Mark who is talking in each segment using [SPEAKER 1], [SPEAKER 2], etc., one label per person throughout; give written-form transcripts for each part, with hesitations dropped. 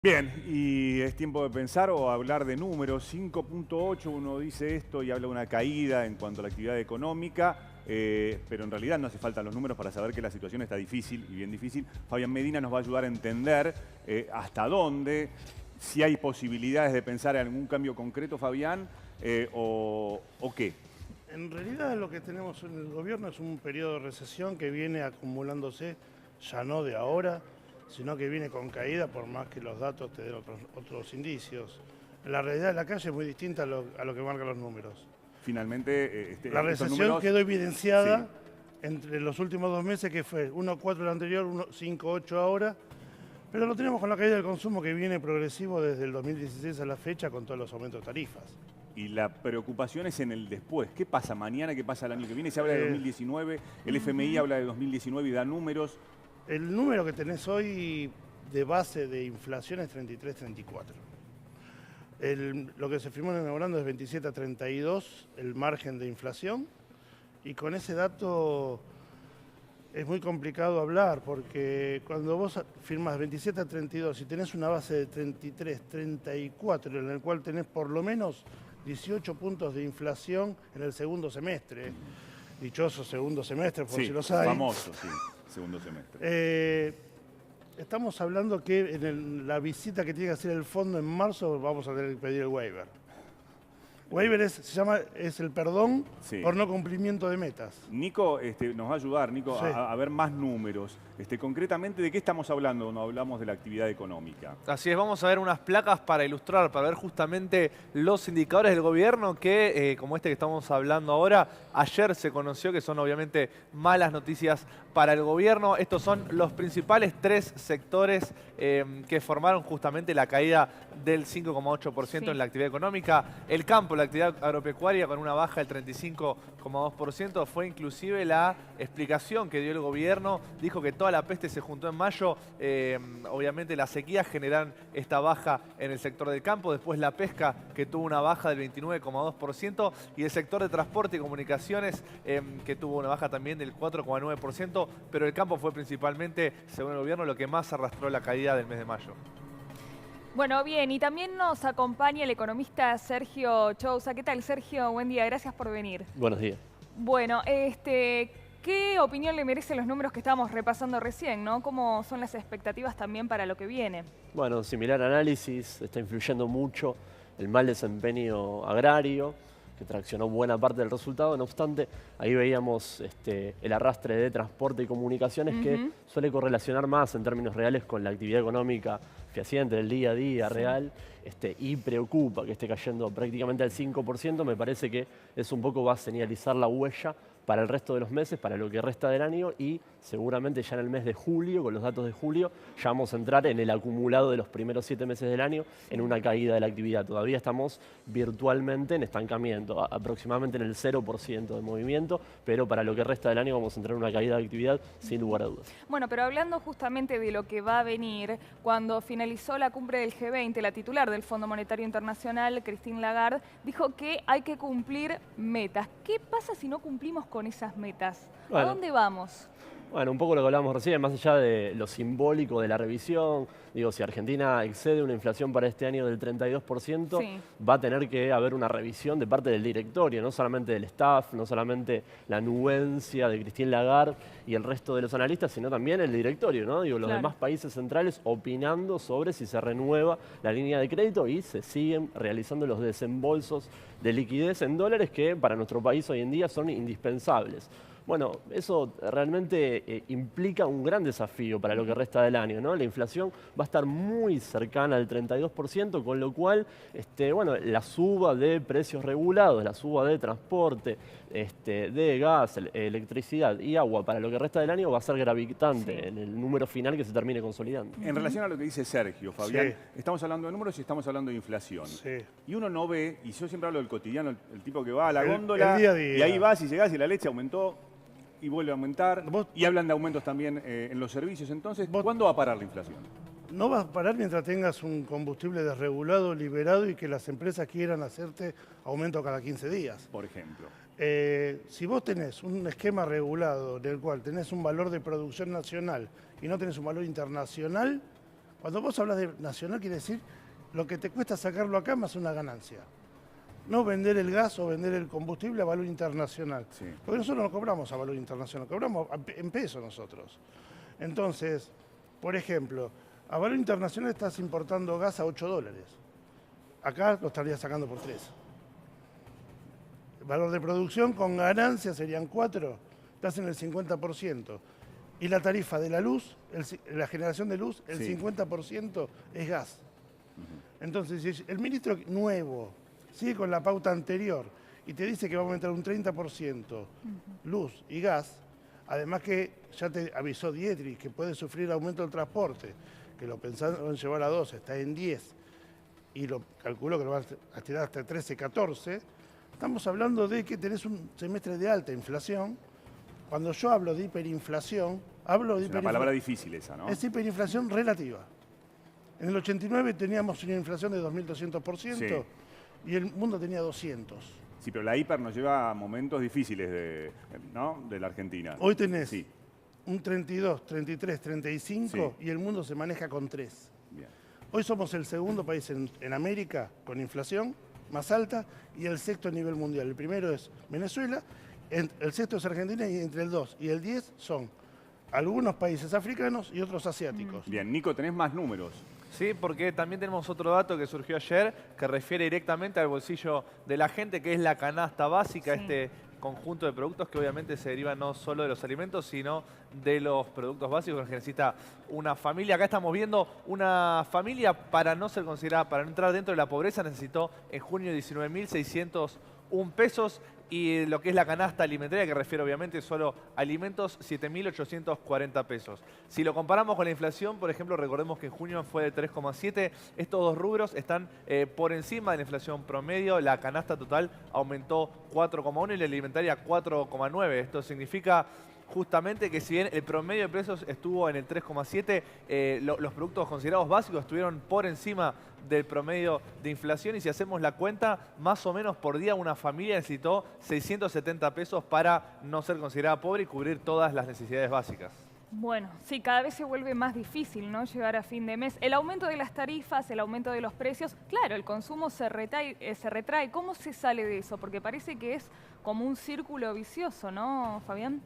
[SPEAKER 1] Bien, y es tiempo de pensar o hablar de números. 5.8, uno dice esto y habla de una caída en cuanto a la actividad económica, pero en realidad no hace falta los números para saber que la situación está difícil y bien difícil. Fabián Medina nos va a ayudar a entender hasta dónde, si hay posibilidades de pensar en algún cambio concreto, Fabián, o qué.
[SPEAKER 2] En realidad lo que tenemos en el gobierno es un periodo de recesión que viene acumulándose, ya no de ahora, sino que viene con caída por más que los datos te den otros indicios. La realidad de la calle es muy distinta a lo que marcan los números.
[SPEAKER 1] Finalmente,
[SPEAKER 2] La
[SPEAKER 1] estos
[SPEAKER 2] recesión
[SPEAKER 1] números...
[SPEAKER 2] quedó evidenciada
[SPEAKER 1] Sí.
[SPEAKER 2] entre los últimos 2 meses, que fue 1,4 el anterior, 1,5,8 ahora, pero lo tenemos con la caída del consumo que viene progresivo desde el 2016 a la fecha con todos los aumentos de tarifas.
[SPEAKER 1] Y la preocupación es en el después. ¿Qué pasa mañana? ¿Qué pasa el año que viene? Se habla de 2019, el FMI habla de 2019 y da números.
[SPEAKER 2] El número que tenés hoy de base de inflación es 33, 34. Lo que se firmó en el memorando es 27 a 32, el margen de inflación, y con ese dato es muy complicado hablar, porque cuando vos firmás 27 a 32 y tenés una base de 33, 34, en el cual tenés por lo menos 18 puntos de inflación en el segundo semestre, dichoso segundo semestre, por
[SPEAKER 1] Sí,
[SPEAKER 2] si los hay.
[SPEAKER 1] famoso, sí, segundo semestre.
[SPEAKER 2] Estamos hablando que en la visita que tiene que hacer el fondo en marzo vamos a tener que pedir el waiver. Waiver es el perdón
[SPEAKER 1] Sí.
[SPEAKER 2] por no cumplimiento de metas.
[SPEAKER 1] Nico nos va a ayudar, Nico,
[SPEAKER 2] Sí.
[SPEAKER 1] a ver más números. Concretamente, ¿de qué estamos hablando cuando hablamos de la actividad económica?
[SPEAKER 3] Así es, vamos a ver unas placas para ilustrar, para ver justamente los indicadores del gobierno que, como este que estamos hablando ahora, ayer se conoció que son obviamente malas noticias para el gobierno. Estos son los principales tres sectores que formaron justamente la caída del 5,8% en la actividad económica. El campo, la actividad agropecuaria con una baja del 35,2%, fue inclusive la explicación que dio el gobierno. Dijo que toda la peste se juntó en mayo. Obviamente las sequías generan esta baja en el sector del campo. Después la pesca, que tuvo una baja del 29,2%. Y el sector de transporte y comunicaciones, que tuvo una baja también del 4,9%. Pero el campo fue principalmente, según el gobierno, lo que más arrastró la caída del mes de mayo.
[SPEAKER 4] Bueno, bien, y también nos acompaña el economista Sergio Chousa. ¿Qué tal, Sergio? Buen día, gracias por venir.
[SPEAKER 5] Buenos días.
[SPEAKER 4] Bueno, ¿qué opinión le merecen los números que estábamos repasando recién, ¿no? ¿Cómo son las expectativas también para lo que viene?
[SPEAKER 5] Bueno, similar análisis, está influyendo mucho el mal desempeño agrario, que traccionó buena parte del resultado. No obstante, ahí veíamos el arrastre de transporte y comunicaciones que suele correlacionar más en términos reales con la actividad económica fehaciente del día a día real, y preocupa que esté cayendo prácticamente al 5%. Me parece que es un poco, va a señalizar la huella para el resto de los meses, para lo que resta del año, y seguramente ya en el mes de julio, con los datos de julio, ya vamos a entrar en el acumulado de los primeros 7 meses del año en una caída de la actividad. Todavía estamos virtualmente en estancamiento, aproximadamente en el 0% de movimiento, pero para lo que resta del año vamos a entrar en una caída de actividad sin lugar a dudas.
[SPEAKER 4] Bueno, pero hablando justamente de lo que va a venir, cuando finalizó la cumbre del G20, la titular del Fondo Monetario Internacional, Christine Lagarde, dijo que hay que cumplir metas. ¿Qué pasa si no cumplimos con esas metas?
[SPEAKER 5] Bueno.
[SPEAKER 4] ¿A dónde vamos?
[SPEAKER 5] Bueno, un poco lo que hablábamos recién, más allá de lo simbólico de la revisión, digo, si Argentina excede una inflación para este año del 32%,
[SPEAKER 4] Sí.
[SPEAKER 5] va a tener que haber una revisión de parte del directorio, no solamente del staff, no solamente la anuencia de Christine Lagarde y el resto de los analistas, sino también el directorio, ¿no? Digo, los demás países centrales opinando sobre si se renueva la línea de crédito y se siguen realizando los desembolsos de liquidez en dólares que para nuestro país hoy en día son indispensables. Bueno, eso realmente implica un gran desafío para lo que resta del año, ¿no? La inflación va a estar muy cercana al 32%, con lo cual, bueno, la suba de precios regulados, la suba de transporte, de gas, electricidad y agua para lo que resta del año va a ser gravitante en el número final que se termine consolidando.
[SPEAKER 1] En relación a lo que dice Sergio, Fabián, estamos hablando de números y estamos hablando de inflación.
[SPEAKER 2] Sí.
[SPEAKER 1] Y uno no ve, y yo siempre hablo del cotidiano, el tipo que va a la góndola,
[SPEAKER 2] el día a día.
[SPEAKER 1] y ahí vas y llegás y la leche aumentó y vuelve a aumentar,
[SPEAKER 2] Vos-
[SPEAKER 1] y hablan de aumentos también en los servicios. Entonces, ¿cuándo va a parar la inflación?
[SPEAKER 2] No vas a parar mientras tengas un combustible desregulado, liberado y que las empresas quieran hacerte aumento cada 15 días.
[SPEAKER 1] Por ejemplo.
[SPEAKER 2] Si vos tenés un esquema regulado en el cual tenés un valor de producción nacional y no tenés un valor internacional, Cuando vos hablas de nacional, quiere decir lo que te cuesta sacarlo acá más una ganancia. No vender el gas o vender el combustible a valor internacional.
[SPEAKER 1] Sí.
[SPEAKER 2] Porque nosotros no cobramos a valor internacional, cobramos en pesos nosotros. Entonces, por ejemplo, a valor internacional estás importando gas a $8. Acá lo estarías sacando por 3. El valor de producción con ganancias serían 4, estás en el 50%. Y la tarifa de la luz, la generación de luz, el
[SPEAKER 1] Sí.
[SPEAKER 2] 50% es gas. Entonces, si el ministro nuevo sigue con la pauta anterior y te dice que va a aumentar un 30% luz y gas, además que ya te avisó Dietrich que puede sufrir aumento del transporte, que lo pensaron llevar a 12, está en 10, y lo calculo que lo va a tirar hasta 13, 14, estamos hablando de que tenés un semestre de alta inflación. Cuando yo hablo de hiperinflación, hablo de
[SPEAKER 1] Es una palabra difícil esa, ¿no?
[SPEAKER 2] Es hiperinflación relativa. En el 89 teníamos una inflación de 2.200%
[SPEAKER 1] Sí.
[SPEAKER 2] y el mundo tenía 200.
[SPEAKER 1] Sí, pero la hiper nos lleva a momentos difíciles ¿no? de la Argentina.
[SPEAKER 2] Hoy tenés
[SPEAKER 1] Sí,
[SPEAKER 2] un 32, 33, 35
[SPEAKER 1] Sí.
[SPEAKER 2] y el mundo se maneja con 3.
[SPEAKER 1] bien.
[SPEAKER 2] Hoy somos el segundo país en América con inflación más alta y el sexto a nivel mundial. El primero es Venezuela, el sexto es Argentina y entre el 2 y el 10 son algunos países africanos y otros asiáticos.
[SPEAKER 1] Bien, Nico, tenés más números.
[SPEAKER 3] Sí, porque también tenemos otro dato que surgió ayer que refiere directamente al bolsillo de la gente, que es la canasta básica,
[SPEAKER 4] Sí.
[SPEAKER 3] este conjunto de productos que obviamente se derivan no solo de los alimentos, sino de los productos básicos que necesita una familia. Acá estamos viendo una familia, para no ser considerada, para no entrar dentro de la pobreza, necesitó en junio 19.601 pesos. Y lo que es la canasta alimentaria, que refiere obviamente solo a alimentos, 7.840 pesos. Si lo comparamos con la inflación, por ejemplo, recordemos que en junio fue de 3,7. Estos dos rubros están por encima de la inflación promedio. La canasta total aumentó 4,1 y la alimentaria 4,9. Esto significa justamente que si bien el promedio de precios estuvo en el 3,7, los productos considerados básicos estuvieron por encima del promedio de inflación, y si hacemos la cuenta, más o menos por día una familia necesitó 670 pesos para no ser considerada pobre y cubrir todas las necesidades básicas.
[SPEAKER 4] Bueno, sí, cada vez se vuelve más difícil, ¿no?, llegar a fin de mes. El aumento de las tarifas, el aumento de los precios, claro, el consumo se retrae. ¿Cómo se sale de eso? Porque parece que es como un círculo vicioso, ¿no, Fabián?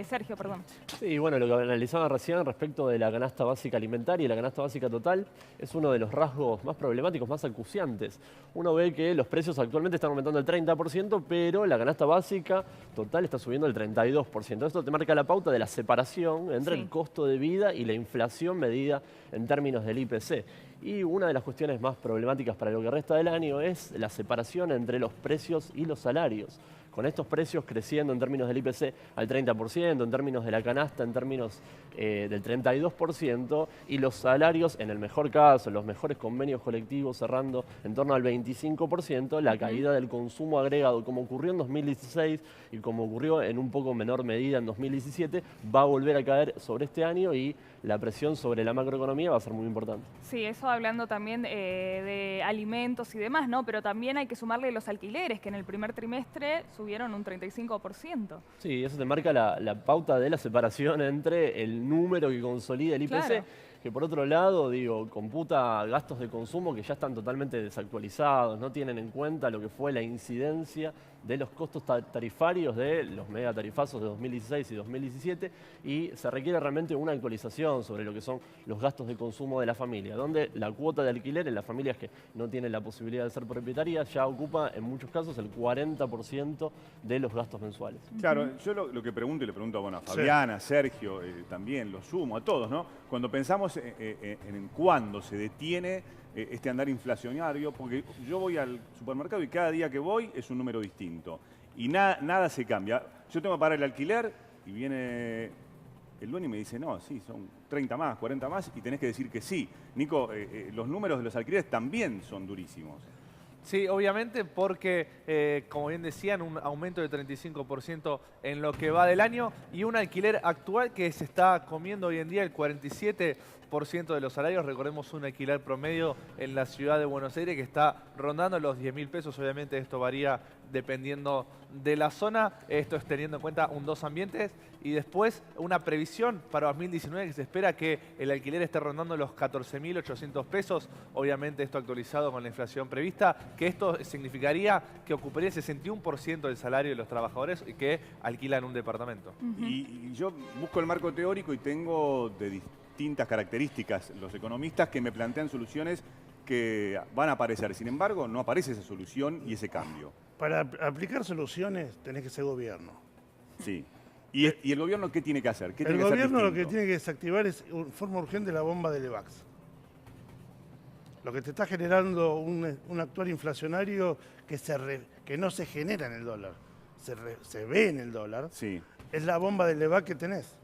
[SPEAKER 4] Sergio, perdón.
[SPEAKER 5] Sí, bueno, lo que analizaba recién respecto de la canasta básica alimentaria y la canasta básica total es uno de los rasgos más problemáticos, más acuciantes. Uno ve que los precios actualmente están aumentando el 30%, pero la canasta básica total está subiendo el 32%. Esto te marca la pauta de la separación entre
[SPEAKER 4] Sí.
[SPEAKER 5] el costo de vida y la inflación medida en términos del IPC. Y una de las cuestiones más problemáticas para lo que resta del año es la separación entre los precios y los salarios. Con estos precios creciendo en términos del IPC al 30%, en términos de la canasta, en términos del 32%, y los salarios, en el mejor caso, los mejores convenios colectivos cerrando en torno al 25%, la caída del consumo agregado, como ocurrió en 2016 y como ocurrió en un poco menor medida en 2017, va a volver a caer sobre este año y la presión sobre la macroeconomía va a ser muy importante.
[SPEAKER 4] Sí, eso hablando también de alimentos y demás, ¿no? Pero también hay que sumarle los alquileres, que en el primer trimestre subieron un 35%.
[SPEAKER 5] Sí, eso te marca la pauta de la separación entre el número que consolida el IPC,
[SPEAKER 4] Claro.
[SPEAKER 5] que por otro lado, computa gastos de consumo que ya están totalmente desactualizados, no tienen en cuenta lo que fue la incidencia de los costos tarifarios de los megatarifazos de 2016 y 2017, y se requiere realmente una actualización sobre lo que son los gastos de consumo de la familia, donde la cuota de alquiler en las familias que no tienen la posibilidad de ser propietarias ya ocupa en muchos casos el 40% de los gastos mensuales.
[SPEAKER 1] Claro, yo lo que pregunto, y le pregunto a Fabiana, a Sergio, también lo sumo a todos, ¿no? Cuando pensamos en cuándo se detiene este andar inflacionario, porque yo voy al supermercado y cada día que voy es un número distinto y nada se cambia. Yo tengo que pagar el alquiler y viene el dueño y me dice, no, sí, son 30 más, 40 más, y tenés que decir que sí. Nico, los números de los alquileres también son durísimos.
[SPEAKER 3] Sí, obviamente, porque, como bien decían, un aumento del 35% en lo que va del año y un alquiler actual que se está comiendo hoy en día el 47% de los salarios. Recordemos un alquiler promedio en la ciudad de Buenos Aires que está rondando los 10.000 pesos. Obviamente esto varía dependiendo de la zona. Esto es teniendo en cuenta un 2 ambientes. Y después una previsión para 2019 que se espera que el alquiler esté rondando los 14.800 pesos. Obviamente esto actualizado con la inflación prevista, que esto significaría que ocuparía el 61% del salario de los trabajadores que alquilan un departamento.
[SPEAKER 1] Y yo busco el marco teórico y tengo de distintas características los economistas que me plantean soluciones que van a aparecer. Sin embargo, no aparece esa solución y ese cambio.
[SPEAKER 2] Para aplicar soluciones tenés que ser gobierno.
[SPEAKER 1] Sí. ¿Y el gobierno qué tiene que hacer? ¿Qué
[SPEAKER 2] El
[SPEAKER 1] tiene que hacer
[SPEAKER 2] gobierno lo que
[SPEAKER 1] distinto?
[SPEAKER 2] tiene que desactivar es en forma urgente la bomba del EVAX. Lo que te está generando un actuar inflacionario que no se genera en el dólar, se ve en el dólar,
[SPEAKER 1] Sí.
[SPEAKER 2] es la bomba del EVAC que tenés.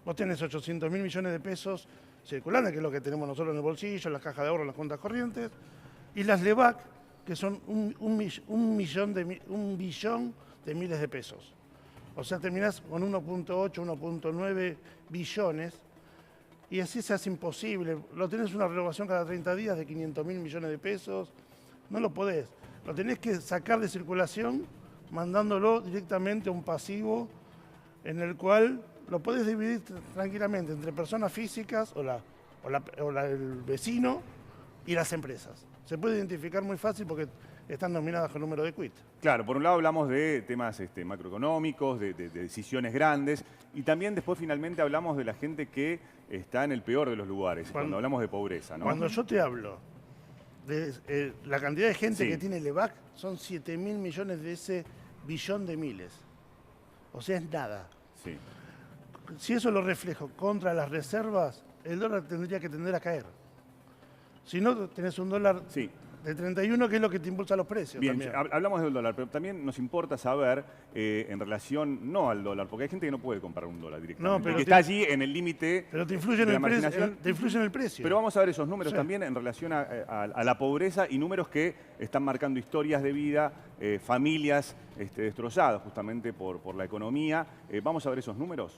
[SPEAKER 2] Vos tenés 800.000 millones de pesos circulando, que es lo que tenemos nosotros en el bolsillo, en las cajas de ahorro, en las cuentas corrientes, y las LEVAC, que son un billón de miles de pesos. O sea, terminás con 1.8, 1.9 billones, y así se hace imposible. Lo tenés una renovación cada 30 días de 500.000 millones de pesos, no lo podés. Lo tenés que sacar de circulación mandándolo directamente a un pasivo en el cual lo podés dividir tranquilamente entre personas físicas el vecino y las empresas. Se puede identificar muy fácil porque están nominadas con número de quit.
[SPEAKER 1] Claro, por un lado hablamos de temas macroeconómicos, de decisiones grandes, y también después finalmente hablamos de la gente que está en el peor de los lugares, cuando hablamos de pobreza, ¿no?
[SPEAKER 2] Cuando yo te hablo de la cantidad de gente
[SPEAKER 1] Sí.
[SPEAKER 2] que tiene el EVAC, son 7.000 millones de ese billón de miles. O sea, es nada.
[SPEAKER 1] Sí.
[SPEAKER 2] Si eso lo reflejo contra las reservas, el dólar tendría que tender a caer. Si no, tenés un dólar
[SPEAKER 1] Sí.
[SPEAKER 2] de 31, que es lo que te impulsa los precios.
[SPEAKER 1] Bien,
[SPEAKER 2] también.
[SPEAKER 1] hablamos del dólar, pero también nos importa saber en relación, no al dólar, porque hay gente que no puede comprar un dólar directamente,
[SPEAKER 2] No, pero
[SPEAKER 1] que
[SPEAKER 2] te-
[SPEAKER 1] está allí en el límite
[SPEAKER 2] Pero te influye en
[SPEAKER 1] de la
[SPEAKER 2] el precio.
[SPEAKER 1] marginación.
[SPEAKER 2] Te influye en el precio.
[SPEAKER 1] Pero vamos a ver esos números
[SPEAKER 2] Sí.
[SPEAKER 1] también en relación a la pobreza y números que están marcando historias de vida, familias destrozadas justamente por la economía. Vamos a ver esos números.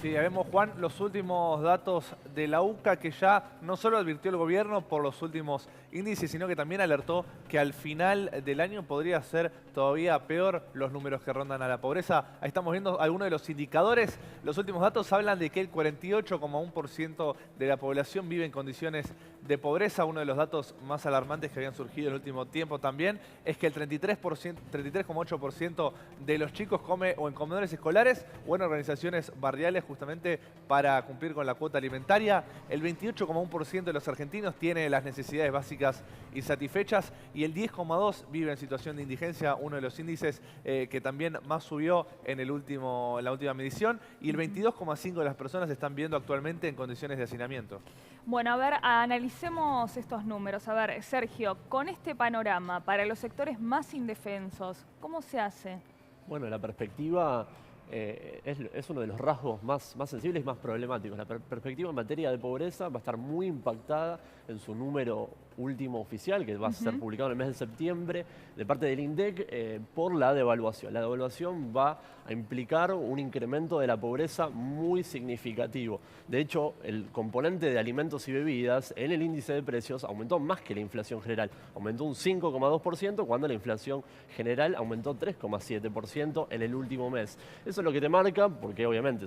[SPEAKER 3] Sí, ya vemos, Juan, los últimos datos de la UCA que ya no solo advirtió el gobierno por los últimos índices, sino que también alertó que al final del año podría ser todavía peor los números que rondan a la pobreza. Ahí estamos viendo algunos de los indicadores. Los últimos datos hablan de que el 48,1% de la población vive en condiciones de pobreza. Uno de los datos más alarmantes que habían surgido en el último tiempo también es que el 33,8% de los chicos come o en comedores escolares o en organizaciones barriales justamente para cumplir con la cuota alimentaria. El 28,1% de los argentinos tiene las necesidades básicas insatisfechas y el 10,2% vive en situación de indigencia, uno de los índices que también más subió en la última medición, y el 22,5% de las personas están viviendo actualmente en condiciones de hacinamiento.
[SPEAKER 4] Bueno, a ver, analicemos estos números. A ver, Sergio, con este panorama, para los sectores más indefensos, ¿cómo se hace?
[SPEAKER 5] Bueno, la perspectiva es uno de los rasgos más sensibles y más problemáticos. La perspectiva en materia de pobreza va a estar muy impactada en su número último oficial, que va a ser publicado en el mes de septiembre, de parte del INDEC, por la devaluación. La devaluación va a implicar un incremento de la pobreza muy significativo. De hecho, el componente de alimentos y bebidas en el índice de precios aumentó más que la inflación general. Aumentó un 5,2% cuando la inflación general aumentó 3,7% en el último mes. Eso es lo que te marca, porque obviamente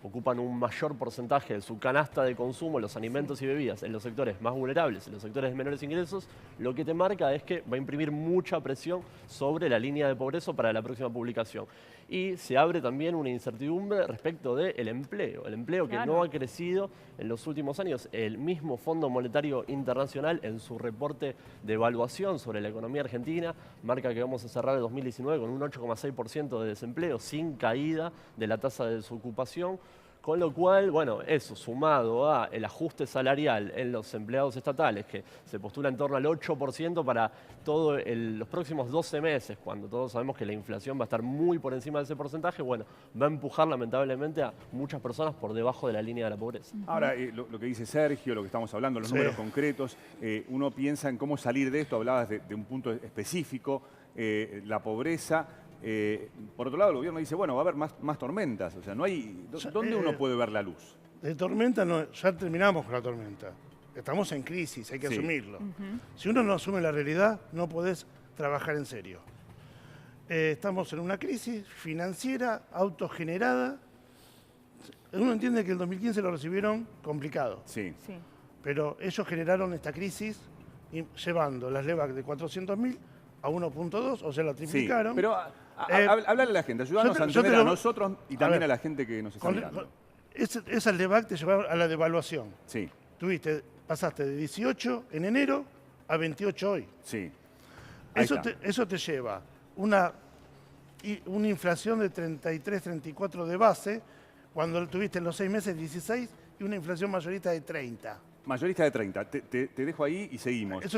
[SPEAKER 5] ocupan un mayor porcentaje de su canasta de consumo, los alimentos y bebidas, en los sectores más vulnerables, en los sectores de menores ingresos. Lo que te marca es que va a imprimir mucha presión sobre la línea de pobreza para la próxima publicación. Y se abre también una incertidumbre respecto del empleo. El empleo que no ha crecido en los últimos años. El mismo Fondo Monetario Internacional, en su reporte de evaluación sobre la economía argentina, marca que vamos a cerrar el 2019 con un 8,6% de desempleo, sin caída de la tasa de desocupación. Con lo cual, bueno, eso sumado a el ajuste salarial en los empleados estatales, que se postula en torno al 8% para todos los próximos 12 meses, cuando todos sabemos que la inflación va a estar muy por encima de ese porcentaje, bueno, va a empujar lamentablemente a muchas personas por debajo de la línea de la pobreza.
[SPEAKER 1] Ahora, lo que dice Sergio, lo que estamos hablando, los números concretos, uno piensa en cómo salir de esto. Hablabas de un punto específico, la pobreza. Por otro lado, el gobierno dice, bueno, va a haber más tormentas. O sea, no hay. ¿Dónde uno puede ver la luz?
[SPEAKER 2] De tormenta, no, ya terminamos con la tormenta. Estamos en crisis, hay que asumirlo. Si uno no asume la realidad, no podés trabajar en serio. Estamos en una crisis financiera, autogenerada. Uno entiende que el 2015 lo recibieron complicado,
[SPEAKER 1] Sí.
[SPEAKER 4] Sí.
[SPEAKER 2] pero ellos generaron esta crisis llevando las LEVAC de 400.000 a 1.2, o sea, la
[SPEAKER 1] Sí,
[SPEAKER 2] triplicaron.
[SPEAKER 1] pero háblale a la gente, ayúdanos a
[SPEAKER 2] yo te
[SPEAKER 1] entender
[SPEAKER 2] lo-
[SPEAKER 1] a nosotros y
[SPEAKER 2] a
[SPEAKER 1] también
[SPEAKER 2] ver,
[SPEAKER 1] a la gente que nos está mirando.
[SPEAKER 2] Esas LEVAC te llevaron a la devaluación.
[SPEAKER 1] Sí,
[SPEAKER 2] Pasaste de 18 en enero a 28 hoy.
[SPEAKER 1] sí. Ahí
[SPEAKER 2] Eso
[SPEAKER 1] está.
[SPEAKER 2] eso te lleva una inflación de 33, 34 de base, cuando tuviste en los 6 meses 16 y una inflación mayorista de 30.
[SPEAKER 1] Mayorista de 30. Te dejo ahí y seguimos.
[SPEAKER 2] Eso